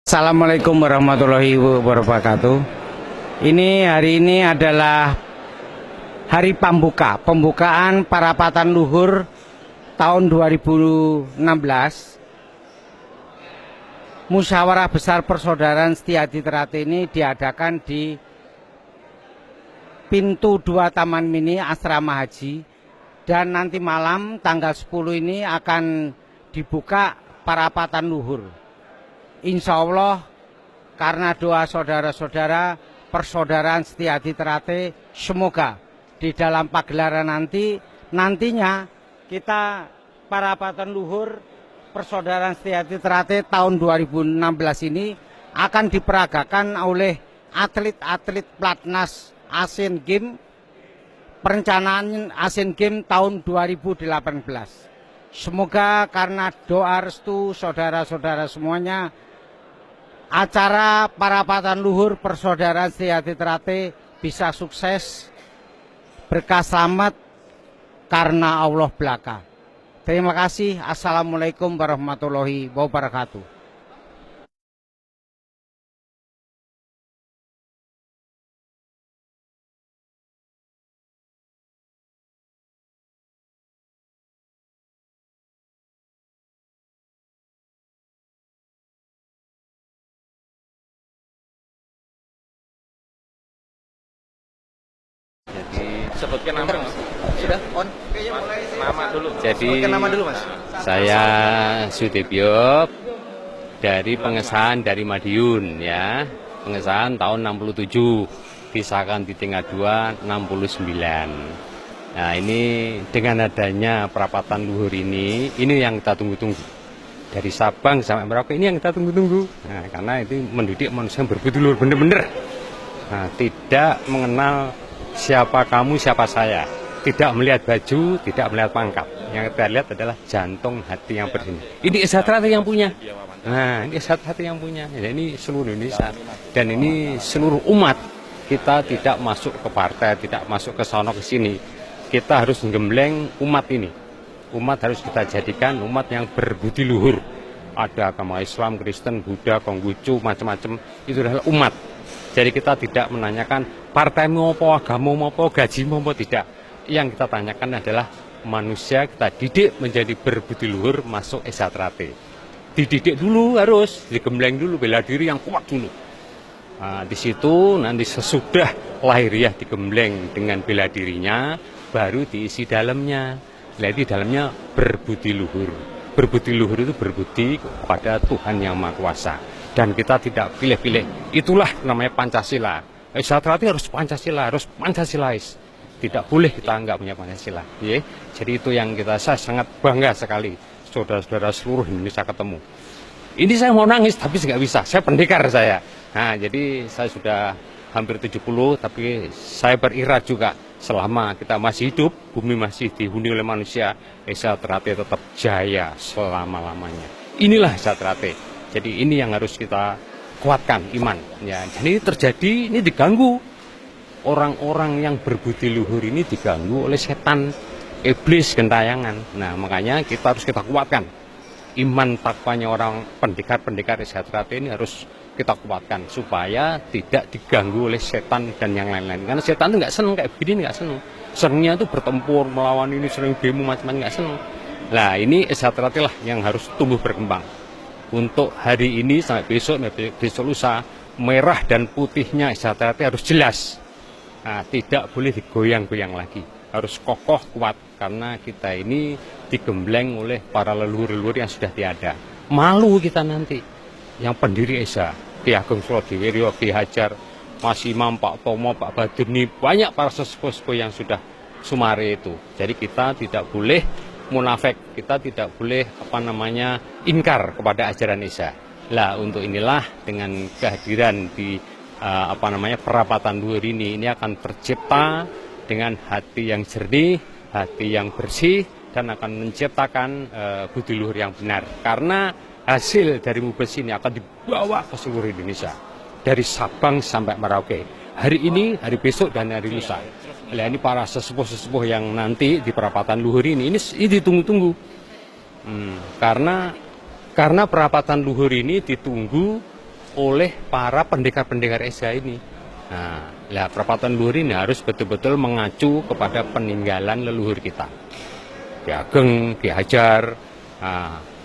Assalamualaikum warahmatullahi wabarakatuh. Hari ini adalah hari pembukaan Parapatan Luhur tahun 2016. Musyawarah Besar Persaudaraan Setiadi Terate ini diadakan di pintu 2 Taman Mini Asrama Haji, dan nanti malam tanggal 10 ini akan dibuka Parapatan Luhur. Insya Allah karena doa saudara-saudara Persaudaraan Setiadi Terate, semoga di dalam pagelaran nantinya kita Parapatan Luhur Persaudaraan Setiadi Terate tahun 2016 ini akan diperagakan oleh atlet-atlet Platnas Asian Games, perencanaan Asian Games tahun 2018. Semoga karena doa restu saudara-saudara semuanya, acara Parapatan Luhur Persaudaraan Setiadi Terate bisa sukses, berkah selamat karena Allah belaka. Terima kasih. Assalamualaikum warahmatullahi wabarakatuh. Jadi sebutkan nama Mas. Sudah on. Kayaknya mulai Nama dulu. Jadi sebutkan nama dulu Mas. Saya Sudibyo dari pengesahan dari Madiun ya. Pengesahan tahun 67, disahkan di tingkat 2 69. Nah, ini dengan adanya Parapatan Luhur ini yang kita tunggu-tunggu. Dari Sabang sampai Merauke ini yang kita tunggu-tunggu. Nah, karena itu mendidik manusia yang berbudulur bener-bener. Nah, tidak mengenal siapa kamu, siapa saya. Tidak melihat baju, tidak melihat pangkat. Yang kita lihat adalah jantung hati yang bersih. Ini Isatra yang punya. Nah, ini Isatra yang punya. Ya, ini seluruh Indonesia. Dan ini seluruh umat. Kita tidak masuk ke partai, tidak masuk ke sono ke sini. Kita harus menggembleng umat ini. Umat harus kita jadikan umat yang berbudi luhur. Ada agama Islam, Kristen, Buddha, Konghucu, macam-macam. Itu adalah umat. Jadi kita tidak menanyakan partai mau apa, agama mau apa, gaji mau apa, tidak. Yang kita tanyakan adalah manusia kita didik menjadi berbudi luhur masuk Esatrate. Dididik dulu harus, digembleng dulu, bela diri yang kuat dulu. Nah, di situ nanti sesudah lahiriah digembleng dengan bela dirinya, baru diisi dalamnya. Nah, di dalamnya berbudi luhur. Berbudi luhur itu berbudi kepada Tuhan Yang Maha Kuasa. Dan kita tidak pilih-pilih. Itulah namanya Pancasila. Esatrate harus Pancasila, harus Pancasilais. Tidak boleh kita nggak punya Pancasila. Ya? Jadi itu yang saya sangat bangga sekali. Saudara-saudara seluruh Indonesia ketemu. Ini saya mau nangis tapi nggak bisa. Saya pendekar saya. Nah, jadi saya sudah hampir 70, tapi saya berirat juga. Selama kita masih hidup, bumi masih dihuni oleh manusia, Esatrate tetap jaya selama-lamanya. Inilah Esatrate. Jadi ini yang harus kita kuatkan, iman. Ya, jadi terjadi, ini diganggu. Orang-orang yang berbudi luhur ini diganggu oleh setan, iblis, gentayangan. Nah, makanya kita harus kita kuatkan. Iman takwanya orang pendekar-pendekar Esatrate ini harus kita kuatkan supaya tidak diganggu oleh setan dan yang lain-lain. Karena setan itu nggak seneng kayak begini, nggak seneng. Senengnya itu bertempur, melawan ini, sering demo macam-macam, nggak seneng. Nah, ini Esatrate lah yang harus tumbuh berkembang. Untuk hari ini sampai besok lusa, merah dan putihnya Esatrate harus jelas. Nah, tidak boleh digoyang-goyang lagi. Harus kokoh, kuat. Karena kita ini digembleng oleh para leluhur-leluhur yang sudah tiada. Malu kita nanti. Yang pendiri Esa, Ki Ageng Surodeweryo, Ki Hajar, Mas Imam, Pak Tomo, Pak Badurni, banyak para sesepuh yang sudah sumare itu. Jadi kita tidak boleh munafik, kita tidak boleh ingkar kepada ajaran Esa. Lah, untuk inilah dengan kehadiran di Parapatan Luhur ini akan tercipta dengan hati yang jernih, hati yang bersih, dan akan menciptakan budi luhur yang benar. Karena hasil dari Mubes ini akan dibawa ke seluruh Indonesia, dari Sabang sampai Merauke. Hari ini, hari besok, dan hari lusa. Nah, ini para sesepuh-sesepuh yang nanti di Parapatan Luhur ini ditunggu-tunggu. Karena Perapatan Luhur ini ditunggu oleh para pendekar-pendekar Esa ini. Nah, lah perapatan luhur ini harus betul-betul mengacu kepada peninggalan leluhur kita. Ki Ageng, Ki Hajar,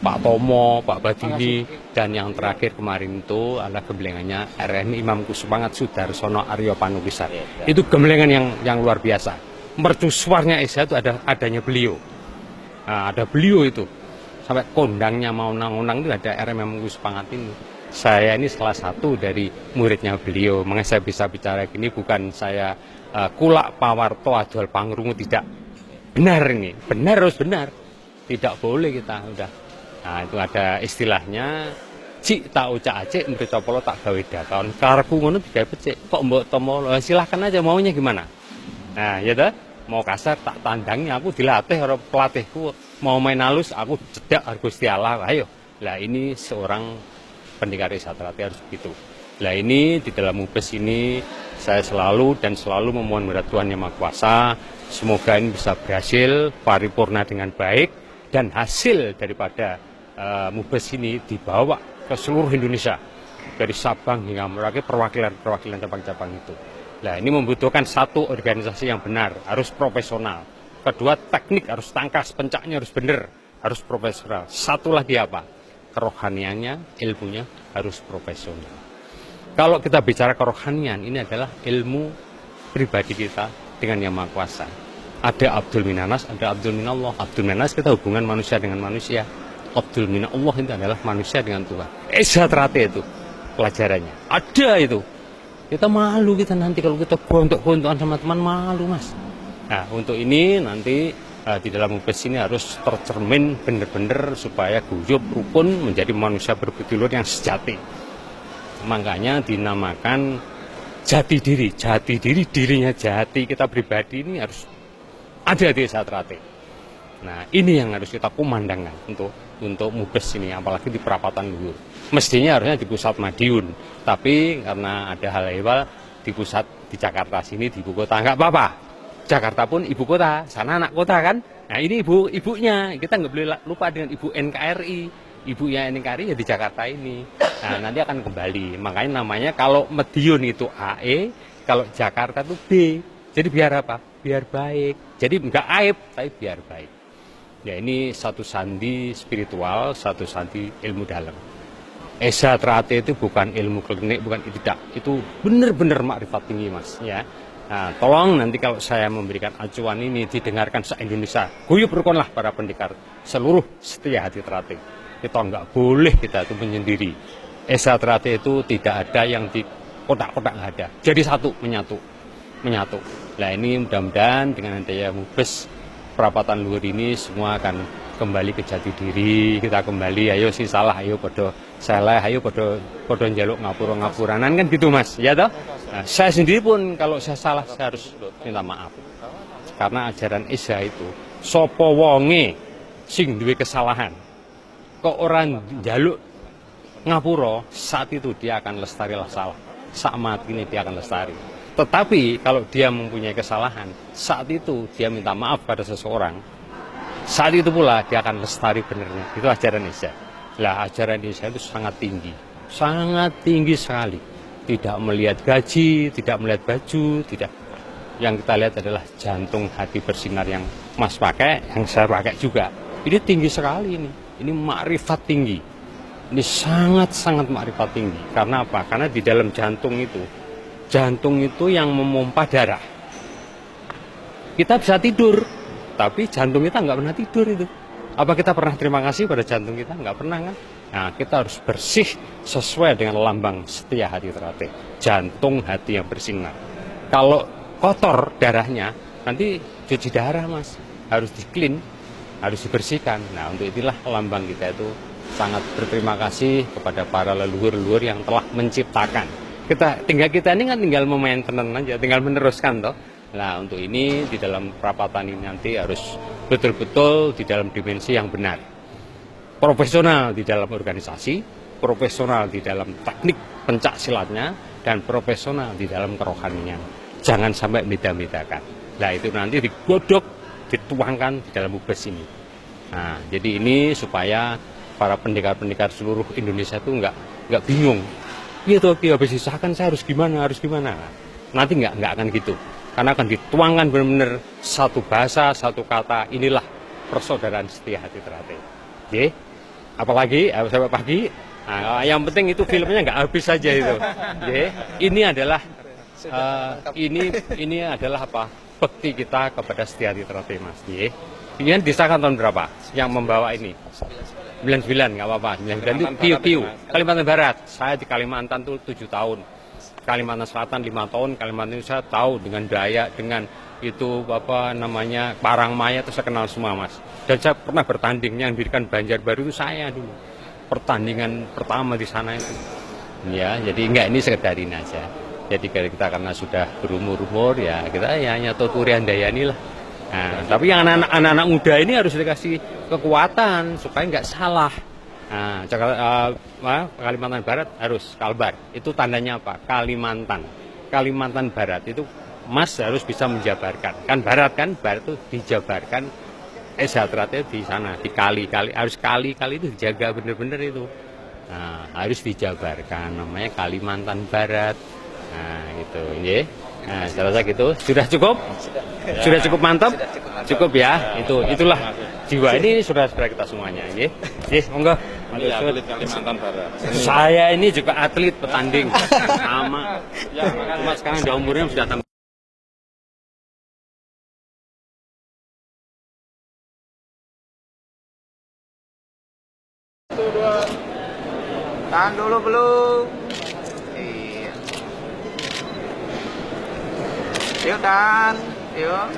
Pak Tomo, Pak Badini, dan yang terakhir kemarin itu adalah gemblengannya RNI Imam Kusumangat Sudarsono Aryo Panukisan. Itu gemblengan yang luar biasa. Mercusuarnya Esa itu adanya beliau. Nah, ada beliau itu. Sampai kondangnya mau nang-nang itu ada RM Imam Kusumangat ini. Saya ini salah satu dari muridnya beliau. Makanya saya bisa bicara gini, bukan saya kulak pawarto ajual pangrungu, tidak. Benar ini, benar harus benar. Tidak boleh kita udah. Nah, itu ada istilahnya, cik tak ucak acik, mbri copolo tak gawe dakon. Karku ngono digawe becik. Kok mbok tomo, silahkan aja maunya gimana. Nah, ya dah, mau kasar tak tandangnya, aku dilatih oleh pelatihku. Mau main halus, aku cedak Gusti Allah. Ayo. Lah ini seorang pendekar Esa Trate harus begitu. Lah ini di dalam mubes ini saya selalu memohon kepada Tuhan Yang Maha Kuasa, semoga ini bisa berhasil paripurna dengan baik dan hasil daripada mubes ini dibawa ke seluruh Indonesia dari Sabang hingga Merauke, perwakilan cabang-cabang itu. Nah, ini membutuhkan satu organisasi yang benar, harus profesional. Kedua, teknik harus tangkas, pencaknya harus benar, harus profesional. Satu lagi apa? Kerohaniannya, ilmunya harus profesional. Kalau kita bicara kerohanian, ini adalah ilmu pribadi kita dengan Yang Maha Kuasa. Ada Abdul Minanas, ada Abdul Minallah. Abdul Minanas kita hubungan manusia dengan manusia. Abdul Minallah itu adalah manusia dengan Tuhan. Esa Trate itu pelajarannya. Ada itu. Kita malu kita nanti kalau kita gontok-gontokan sama teman, malu mas. Nah, untuk ini nanti di dalam mubes ini harus tercermin benar-benar supaya guyup rukun menjadi manusia berbudulur yang sejati. Makanya dinamakan jati diri, dirinya jati kita pribadi ini harus ada di Esa Trate. Nah, ini yang harus kita kumandangkan untuk mubes ini, apalagi di perapatan luhur. Mestinya harusnya di pusat Madiun, tapi karena ada hal ehwal di pusat di Jakarta sini, di ibu kota nggak apa-apa. Jakarta pun ibu kota, sana anak kota kan. Nah, ini ibunya, kita nggak boleh lupa dengan ibu NKRI. Ibunya NKRI ya di Jakarta ini. Nah, nanti akan kembali. Makanya namanya kalau Madiun itu AE, kalau Jakarta itu B. Jadi biar apa? Biar baik. Jadi nggak aib, tapi biar baik. Ya, ini satu sandi spiritual, satu sandi ilmu dalam. Esa Trate itu bukan ilmu klinik, bukan tidak. Itu benar-benar makrifat tinggi, mas. Ya. Nah, tolong nanti kalau saya memberikan acuan ini didengarkan se-Indonesia. Guyup rukunlah para pendekar seluruh setia hati Trate. Kita nggak boleh kita itu menyendiri. Esa Trate itu tidak ada yang di kotak-kotak, nggak ada. Jadi satu, menyatu. Nah, ini mudah-mudahan dengan adanya mubes perapatan luhur ini semua akan kembali ke jati diri. Kita kembali, ayo sih salah, ayo podo salah, ayo podo njaluk ngapuranan kan gitu mas, ya toh. Nah, saya sendiri pun kalau saya salah saya harus minta maaf. Karena ajaran Esa itu sopo wonge sing duwe kesalahan kok orang njaluk ngapura, saat itu dia akan lestari lah salah. Saat mati ini dia akan lestari. Tetapi kalau dia mempunyai kesalahan, saat itu dia minta maaf pada seseorang, saat itu pula dia akan lestari benernya. Itu ajaran Esa. Lah, ajaran Esa itu sangat tinggi sekali. Tidak melihat gaji, tidak melihat baju, tidak. Yang kita lihat adalah jantung hati bersinar yang mas pakai, yang saya pakai juga. Ini tinggi sekali ini. Ini makrifat tinggi. Ini sangat makrifat tinggi. Karena apa? Karena di dalam jantung itu yang memompa darah. Kita bisa tidur, tapi jantung kita nggak pernah tidur itu. Apa kita pernah terima kasih pada jantung kita? Nggak pernah kan? Nah, kita harus bersih sesuai dengan lambang setia hati Trate. Jantung hati yang bersinar. Kalau kotor darahnya, nanti cuci darah mas. Harus di-clean, harus dibersihkan. Nah, untuk itulah lambang kita itu sangat berterima kasih kepada para leluhur-leluhur yang telah menciptakan. Kita ini kan tinggal memainten aja, tinggal meneruskan toh. Nah, untuk ini di dalam perapatan ini nanti harus betul-betul di dalam dimensi yang benar. Profesional di dalam organisasi, profesional di dalam teknik pencak silatnya, dan profesional di dalam kerohanian. Jangan sampai beda-bedakan. Nah, itu nanti digodok, dituangkan di dalam mubes ini. Nah, jadi ini supaya para pendekar-pendekar seluruh Indonesia itu nggak bingung. gitu, habis disahkan saya harus gimana, nanti nggak akan gitu, karena akan dituangkan benar-benar satu bahasa, satu kata, inilah persaudaraan setia hati teratai. Oke, apalagi sampai pagi. Nah, yang penting itu filmnya nggak habis saja itu. Oke, ini adalah ini adalah apa? Bekti kita kepada setia hati teratai, Mas. Oke. Ini disahkan tahun berapa? Yang membawa ini? 99, nggak apa-apa. 99 itu Piu, Kalimantan Barat. Saya di Kalimantan tuh 7 tahun. Kalimantan Selatan 5 tahun, Kalimantan saya tahu dengan Dayak, dengan itu apa namanya Parangmaya itu saya kenal semua, Mas. Dan saya pernah bertanding yang dirikan Banjarbaru itu saya dulu. Pertandingan pertama di sana itu. Ya, jadi enggak, ini sekedarin aja. Jadi kita karena sudah berumur-umur ya kita ya hanya Tuturi Handayani lah. Nah, tapi yang anak-anak muda ini harus dikasih kekuatan supaya nggak salah. Nah, Kalimantan Barat harus Kalbar. Itu tandanya apa? Kalimantan Barat itu Mas harus bisa menjabarkan. Kan Barat itu dijabarkan. Sejahtera di sana, di kali-kali, harus kali-kali itu dijaga benar-benar itu. Nah, harus dijabarkan, namanya Kalimantan Barat. Nah, gitu, ya. Nah, saya rasa gitu. Sudah cukup? Sudah cukup mantap? Cukup ya. Itulah jiwa ini saudara-saudara kita semuanya, ya. Monggo. Atlet Kalimantan Barat. Saya ini juga atlet petanding sama. Cuma sekarang udah umurnya sudah tambah. Tahan dulu belum? Iya. Yuk tahan, yuk.